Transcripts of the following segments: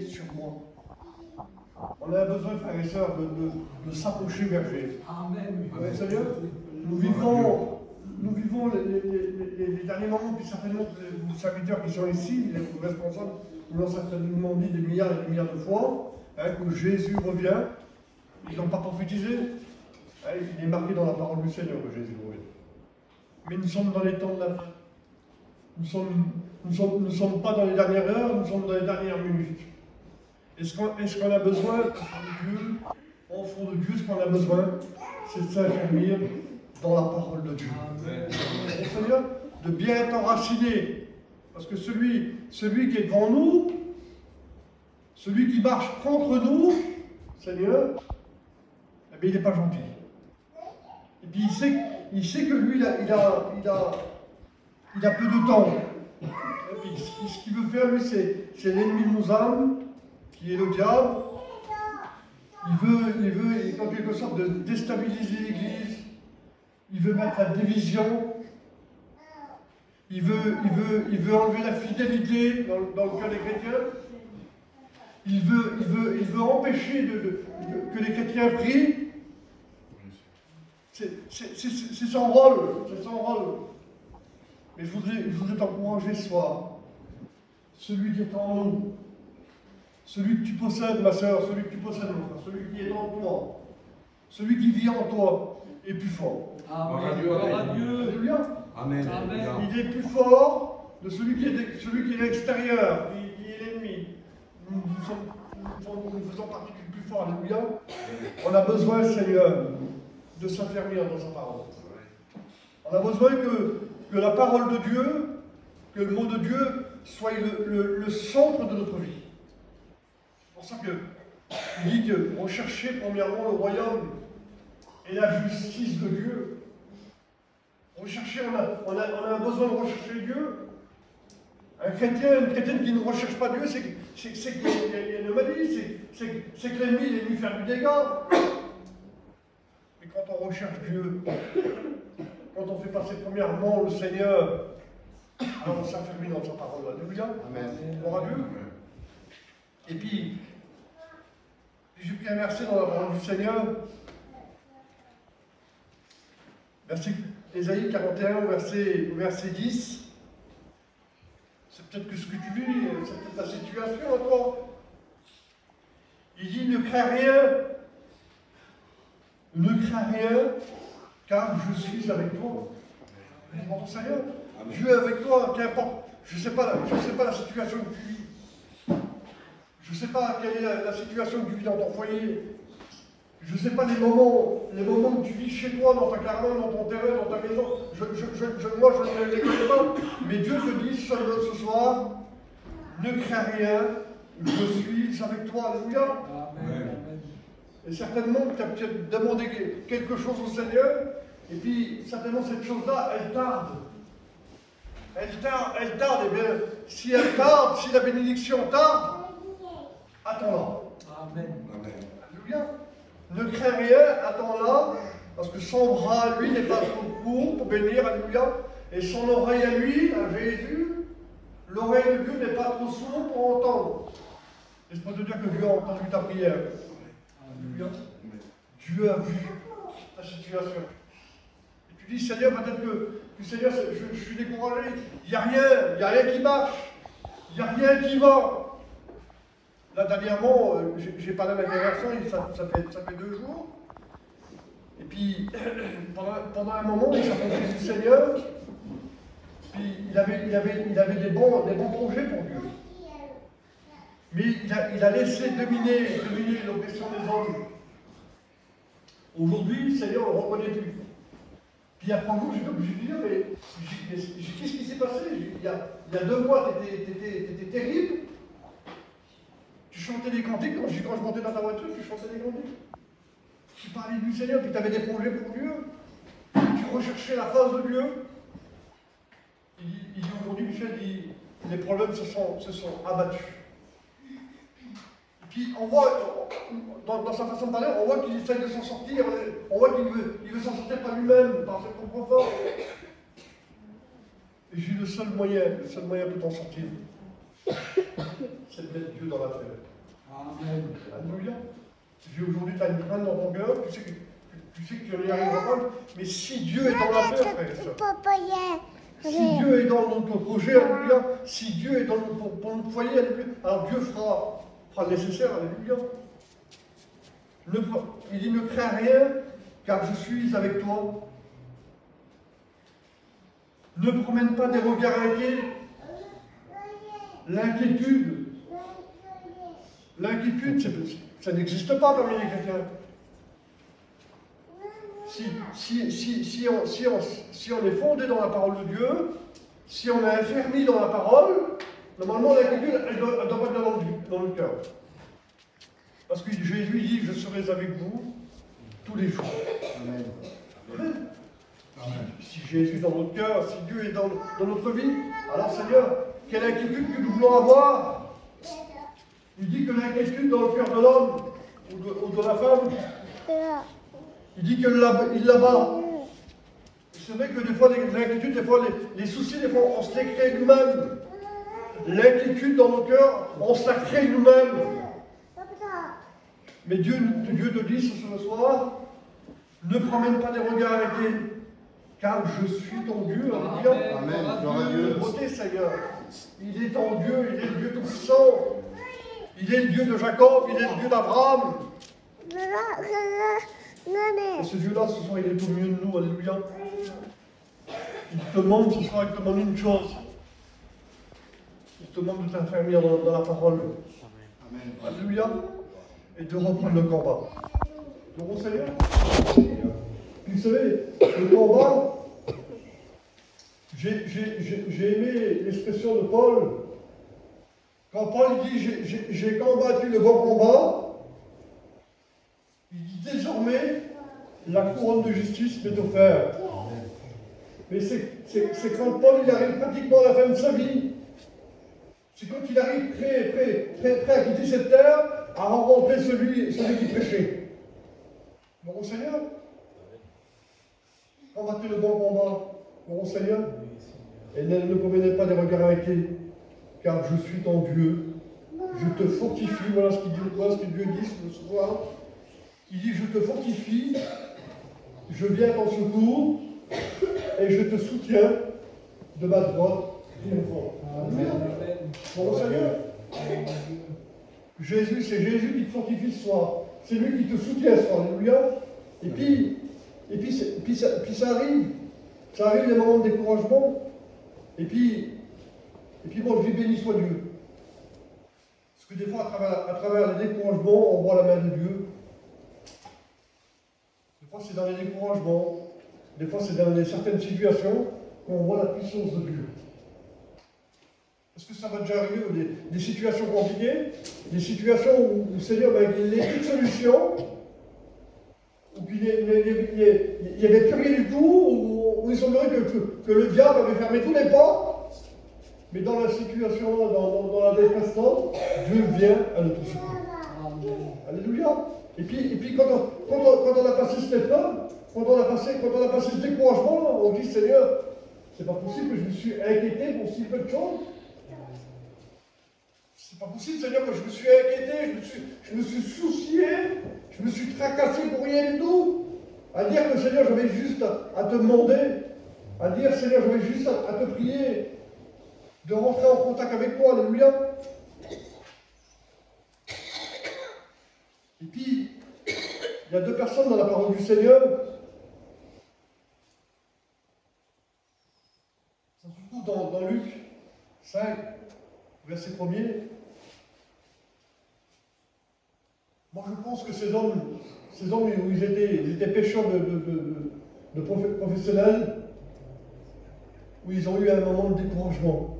sur moi. On a besoin, frères et sœurs, de s'approcher vers Jésus. Amen. Ouais, Seigneur, nous vivons les derniers moments, puis certainement les serviteurs qui sont ici, les responsables, nous l'ont certainement dit des milliards et des milliards de fois, que Jésus revient. Ils n'ont pas prophétisé. Il est marqué dans la parole du Seigneur que Jésus revient. Mais nous sommes dans les temps de la fin. Nous ne sommes pas dans les dernières heures, nous sommes dans les dernières minutes. Est-ce qu'on a besoin, au fond de Dieu, ce qu'on a besoin, c'est de s'affermir dans la parole de Dieu. Seigneur, de bien être enraciné. Parce que celui qui est devant nous, celui qui marche contre nous, Seigneur, eh bien, il n'est pas gentil. Et puis il sait que lui, il a peu de temps. Et puis ce qu'il veut faire, lui, c'est l'ennemi de nos âmes, qui est le diable. Il veut en quelque sorte de déstabiliser l'Église. Il veut mettre la division. Il veut enlever la fidélité dans le cœur des chrétiens. Il veut empêcher que les chrétiens prient. C'est son rôle. C'est son rôle. Mais je voudrais t'encourager ce soir. Celui qui est en nous, celui que tu possèdes, ma soeur, celui que tu possèdes, mon frère, celui qui est en toi, celui qui vit en toi, est plus fort. Amen. Gloire à Dieu. Alléluia. Amen. Amen. Il est plus fort de celui qui est extérieur, qui est l'ennemi. Nous faisons partie du plus fort. Alléluia. On a besoin, Seigneur, de s'affermir dans sa parole. On a besoin que la parole de Dieu, que le mot de Dieu soit le centre de notre vie. C'est pour ça qu'il dit que recherchez premièrement le royaume et la justice de Dieu. Rechercher, on a besoin de rechercher Dieu. Un chrétien, une chrétienne qui ne recherche pas Dieu, c'est qu'il y a une maladie, c'est que l'ennemi est venu faire du dégât. Et quand on recherche Dieu, quand on fait passer premièrement le Seigneur, alors on s'affermit dans sa parole. Alléluia. Amen. Gloire à Dieu. Et puis j'ai pris un verset dans la parole du Seigneur. Verset Ésaïe 41, verset 10. C'est peut-être que ce que tu vis, c'est peut-être ta situation à toi. Il dit, ne crains rien, car je suis avec toi. Mon Seigneur, Dieu est avec toi, qu'importe. Je ne sais pas la situation que tu vis. Je ne sais pas quelle est la situation que tu vis dans ton foyer. Je ne sais pas les moments que tu vis chez toi, dans ta caravane, dans ton terrain, dans ta maison. Moi, je ne les connais pas. Mais Dieu te dit ce soir, ne crains rien, je suis avec toi. Alléluia. Amen. Et certainement, tu as peut-être demandé quelque chose au Seigneur, et puis certainement cette chose-là, elle tarde. Elle tarde. Et bien, si elle tarde, si la bénédiction tarde, attends-la. Amen. Alléluia. Ne crains rien, attends-la, parce que son bras, lui, n'est pas trop court pour bénir, alléluia, et son oreille à lui, à Jésus, l'oreille de Dieu n'est pas trop sourde pour entendre. Laisse-moi te dire que Dieu a entendu ta prière. Alléluia. Dieu a vu ta situation. Et tu dis, Seigneur, peut-être que Seigneur, je suis découragé, il n'y a rien qui marche, il n'y a rien qui va. Là, dernièrement, j'ai parlé avec un garçon, ça fait 2 jours. Et puis, pendant un moment, il s'approchait du Seigneur. Puis, il avait des bons projets pour Dieu. Mais il a laissé dominer l'oppression des hommes. Aujourd'hui, le Seigneur ne le reconnaît plus. Puis après un jour, j'étais obligé de dire, mais qu'est-ce qui s'est passé? Il y a 2 mois, tu étais terrible. Tu chantais des cantiques, quand je montais dans ta voiture, tu chantais des cantiques. Tu parlais du Seigneur, puis tu avais des projets pour Dieu. Tu recherchais la face de Dieu. Il dit aujourd'hui, Michel, les problèmes se sont abattus. Et puis on voit, dans sa façon de parler, on voit qu'il essaye de s'en sortir. On voit qu'il veut s'en sortir par lui-même, par ses propres forces. Et j'ai le seul moyen pour t'en sortir. C'est de mettre Dieu dans l'affaire. Amen. Alléluia. Si aujourd'hui tu as une crainte dans ton cœur, tu sais que tu n'y arriveras pas, mais si Dieu est dans l'affaire, frère et sœur, si Dieu est dans notre projet, alléluia, si Dieu est dans notre foyer, alléluia, alors Dieu fera le nécessaire, alléluia. Il dit, ne crains rien, car je suis avec toi. Ne promène pas des regards inquiets. L'inquiétude, ça n'existe pas parmi les chrétiens. Si on est fondé dans la parole de Dieu, si on est affermi dans la parole, normalement l'inquiétude, elle doit pas être dans le cœur. Parce que Jésus dit, je serai avec vous tous les jours. Amen. Amen. Si Jésus est dans notre cœur, si Dieu est dans notre vie, alors Seigneur, quelle inquiétude que nous voulons avoir. Il dit que l'inquiétude dans le cœur de l'homme ou de la femme, il dit qu'il l'abat. C'est vrai que des fois, l'inquiétude, des fois, les soucis, des fois, on se les crée nous-mêmes. L'inquiétude dans nos cœurs, on se la crée nous-mêmes. Mais Dieu te dit ce soir, ne promène pas des regards inquiets, car je suis ton Dieu. Amen. Dieu, beauté, Seigneur. Il est ton Dieu, il est le Dieu tout-puissant. Il est le Dieu de Jacob, il est le Dieu d'Abraham. Et ce Dieu-là, ce soir, il est au milieu de nous, alléluia. Il te demande ce soir, il te demande une chose. Il te demande de t'affermir dans la parole. Amen. Alléluia. Et de reprendre le combat. Donc, Seigneur, vous savez, le combat, j'ai aimé l'expression de Paul. Quand Paul dit j'ai combattu le bon combat, il dit désormais la couronne de justice m'est offerte. Mais c'est quand Paul il arrive pratiquement à la fin de sa vie. C'est quand il arrive prêt à quitter cette terre, à rencontrer celui qui prêchait. Mon Seigneur, combattez le bon combat, mon Seigneur, et ne promenez pas des regards inquiets, car je suis ton Dieu. Je te fortifie, voilà ce que Dieu dit ce soir. Il dit, je te fortifie, je viens à ton secours, et je te soutiens de ma droite triomphante. Amen. Mon Seigneur, Jésus, c'est Jésus qui te fortifie ce soir. C'est lui qui te soutient ce soir. Alléluia. Et puis ça arrive. Ça arrive des moments de découragement. Et puis moi je dis béni soit Dieu. Parce que des fois, à travers les découragements, on voit la main de Dieu. Des fois, c'est dans les découragements. Des fois, c'est dans certaines situations qu'on voit la puissance de Dieu. Est-ce que ça va déjà arriver des situations compliquées, des situations où le Seigneur il n'y a plus de solution, où il n'y avait plus rien du tout, où il semblerait que le diable avait fermé tous les portes, mais dans la situation, dans la détresse, Dieu vient à notre secours. Alléluia. Et puis quand on a passé cette épreuve, quand on a passé ce découragement, on dit Seigneur, c'est pas possible que je me suis inquiété pour si peu de choses. C'est pas possible, Seigneur, que je me suis inquiété, je me suis soucié, je me suis tracassé pour rien du tout. À dire que Seigneur, j'avais juste à te demander, à dire Seigneur, j'avais juste à te prier, de rentrer en contact avec toi, alléluia. Et puis, il y a deux personnes dans la parole du Seigneur. Ça se trouve dans Luc 5, verset 1er. Moi, je pense que ces hommes où ils étaient pêcheurs de professionnels, où ils ont eu un moment de découragement.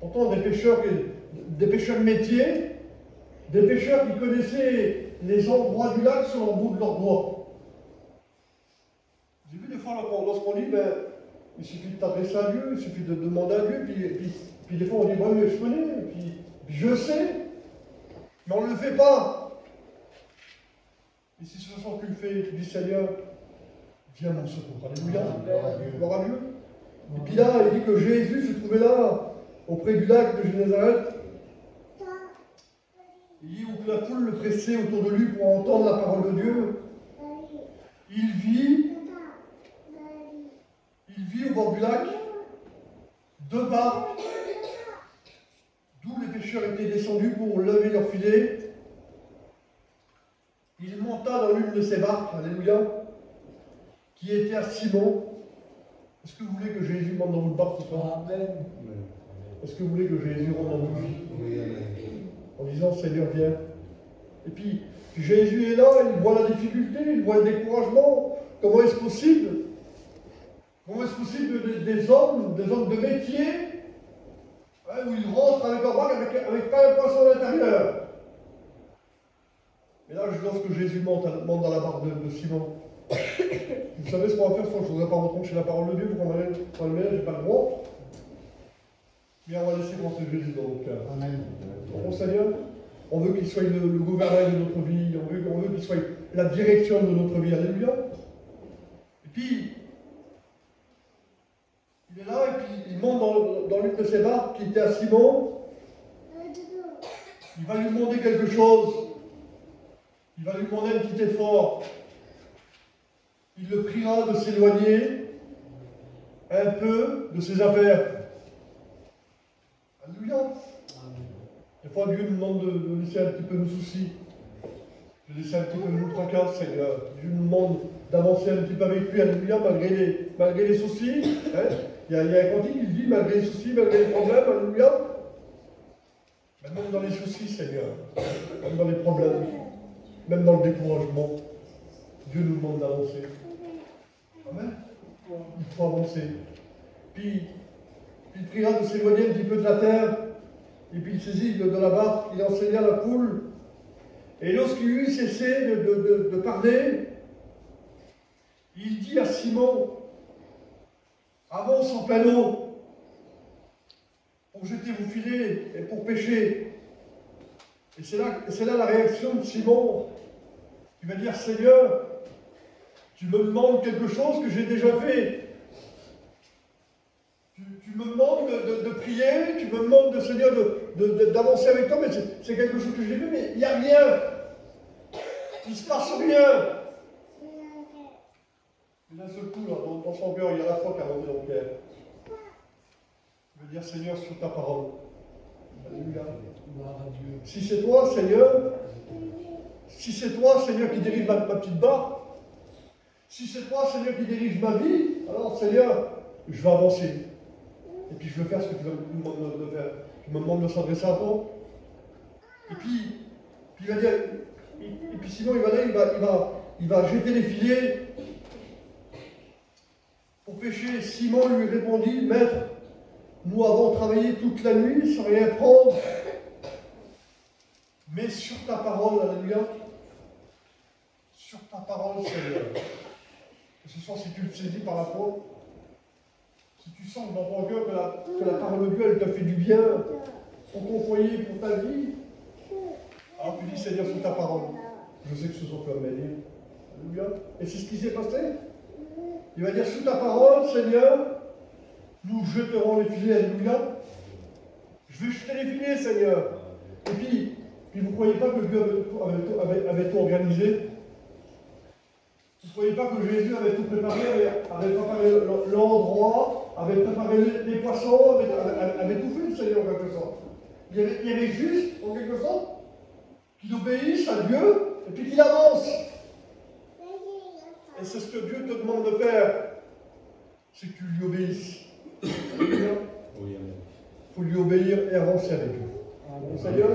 Pourtant, des pêcheurs de métier, des pêcheurs qui connaissaient les endroits du lac sur le bout de leurs doigts. J'ai vu des fois, lorsqu'on dit, il suffit de t'adresser à Dieu, il suffit de demander à Dieu, puis des fois on dit, moi, mais je connais, puis je sais, mais on ne le fait pas. Et si ce soir tu le fais, tu dis Seigneur, viens à mon secours. Alléluia. Gloire à Dieu. Et puis là, il dit que Jésus se trouvait là, auprès du lac de Génézareth. Il dit où la foule le pressait autour de lui pour entendre la parole de Dieu. Il vit au bord du lac 2 barques d'où les pêcheurs étaient descendus pour lever leur filet. Il monta dans l'une de ces barques, alléluia, qui était à Simon. Est-ce que vous voulez que Jésus monte dans votre barque ce soir? Amen. Est-ce que vous voulez que Jésus rentre dans votre vie? En disant, Seigneur, viens. Et puis, Jésus est là, il voit la difficulté, il voit le découragement. Comment est-ce possible? Comment est-ce possible des hommes de métier, hein, où ils rentrent avec leur barque avec pas un poisson à l'intérieur? Et là, lorsque Jésus monte dans la barque de Simon, vous savez ce qu'on va faire? Je ne voudrais pas retrancher la parole de Dieu, pour qu'on le ménage, je n'ai pas le droit. Mais on va laisser rentrer Jésus dans notre cœur. Amen. Bon Seigneur, on veut qu'il soit le gouvernail de notre vie, on veut qu'il soit la direction de notre vie. Alléluia. Et puis, il est là, et puis il monte dans l'une de ses barques qui était à Simon. Il va lui demander quelque chose. Il va lui demander un petit effort. Il le priera de s'éloigner un peu de ses affaires. Alléluia. Des fois, Dieu nous demande de laisser un petit peu nos soucis, de laisser un petit peu nos tracas, Seigneur. Dieu nous demande d'avancer un petit peu avec lui, alléluia, malgré les soucis. Hein. Il y a un cantique qui dit, malgré les soucis, malgré les problèmes, alléluia. Mais même dans les soucis, Seigneur, même dans les problèmes, même dans le découragement, Dieu nous demande d'avancer. Amen. Il faut avancer. Puis, il priera de s'éloigner un petit peu de la terre, et puis il saisit de la barque, il enseigna la foule. Et lorsqu'il eut cessé de parler, il dit à Simon, avance en plein eau, pour jeter vos filets et pour pêcher. Et c'est là la réaction de Simon. Il va dire, Seigneur, tu me demandes quelque chose que j'ai déjà fait. Tu me demandes de prier, tu me demandes, Seigneur, d'avancer avec toi, mais c'est quelque chose que j'ai fait, mais il n'y a rien. Il ne se passe rien. Et d'un seul coup, là, dans son cœur, il y a la foi qui a monté dans le cœur. Il veut dire, Seigneur, sur ta parole. Alléluia. Si c'est toi, Seigneur, qui dirige ma petite barque, si c'est toi, Seigneur, qui dirige ma vie, alors, Seigneur, je vais avancer. Et puis je veux faire ce que tu me demandes de faire. Tu me demandes de s'adresser à toi. Et puis il va dire, et puis sinon il va jeter les filets pour pêcher. Simon lui répondit, Maître, nous avons travaillé toute la nuit sans rien prendre. Mais sur ta parole, alléluia, sur ta parole, Seigneur. Et ce soir, si tu le saisis par la foi, si tu sens dans ton cœur que la parole de Dieu, elle te fait du bien pour ton foyer, pour ta vie, alors tu dis, Seigneur, sur ta parole, je sais que ce sont comme béni. Alléluia. Et c'est ce qui s'est passé. Il va dire, sous ta parole, Seigneur, nous jeterons les filets, alléluia. Je vais jeter les filets, Seigneur. Et puis vous ne croyez pas que Dieu avait tout organisé? Vous ne croyez pas que Jésus avait tout préparé, avait préparé l'endroit, avait préparé les poissons, avait tout fait, le Seigneur, en quelque sorte. Il y avait juste, en quelque sorte, qu'il obéisse à Dieu et puis qu'il avance. Et c'est ce que Dieu te demande de faire, c'est que tu lui obéisses. Il faut lui obéir et avancer avec lui. Bon, Seigneur.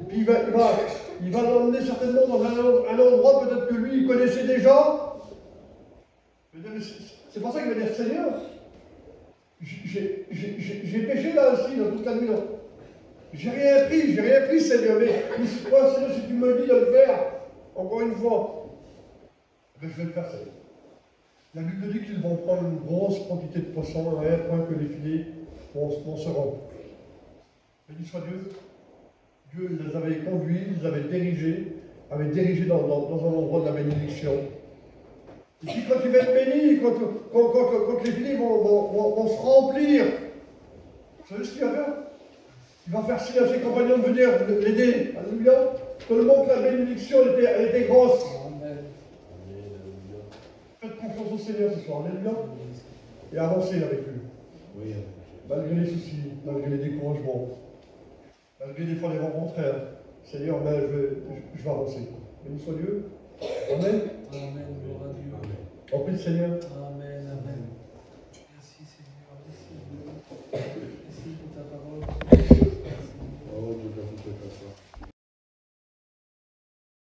Et puis il va l'emmener certainement dans un endroit peut-être que lui il connaissait déjà. C'est pour ça qu'il va dire, Seigneur, j'ai péché là aussi, dans toute la nuit. J'ai rien pris, Seigneur, mais moi, Seigneur, si tu me dis de le faire, encore une fois, ben, je vais le faire, Seigneur. La Bible dit qu'ils vont prendre une grosse quantité de poissons, à un point que les filets vont se remplir. Béni soit Dieu. Dieu les avait conduits, les avait dirigés dans un endroit de la bénédiction. Et puis quand il va être béni, quand les filets vont se remplir, vous savez ce qu'il va faire? Il va faire signe à ses compagnons de venir l'aider. Alléluia. Tout le monde, la bénédiction, elle était grosse. Faites confiance au Seigneur ce soir. Alléluia. Et avancez avec lui. Oui. Malgré les soucis, malgré les découragements, malgré des fois les rencontres. Seigneur, mais je vais avancer. Béni soit Dieu. Amen. Amen. Gloire à Dieu. En prie, Seigneur. Amen.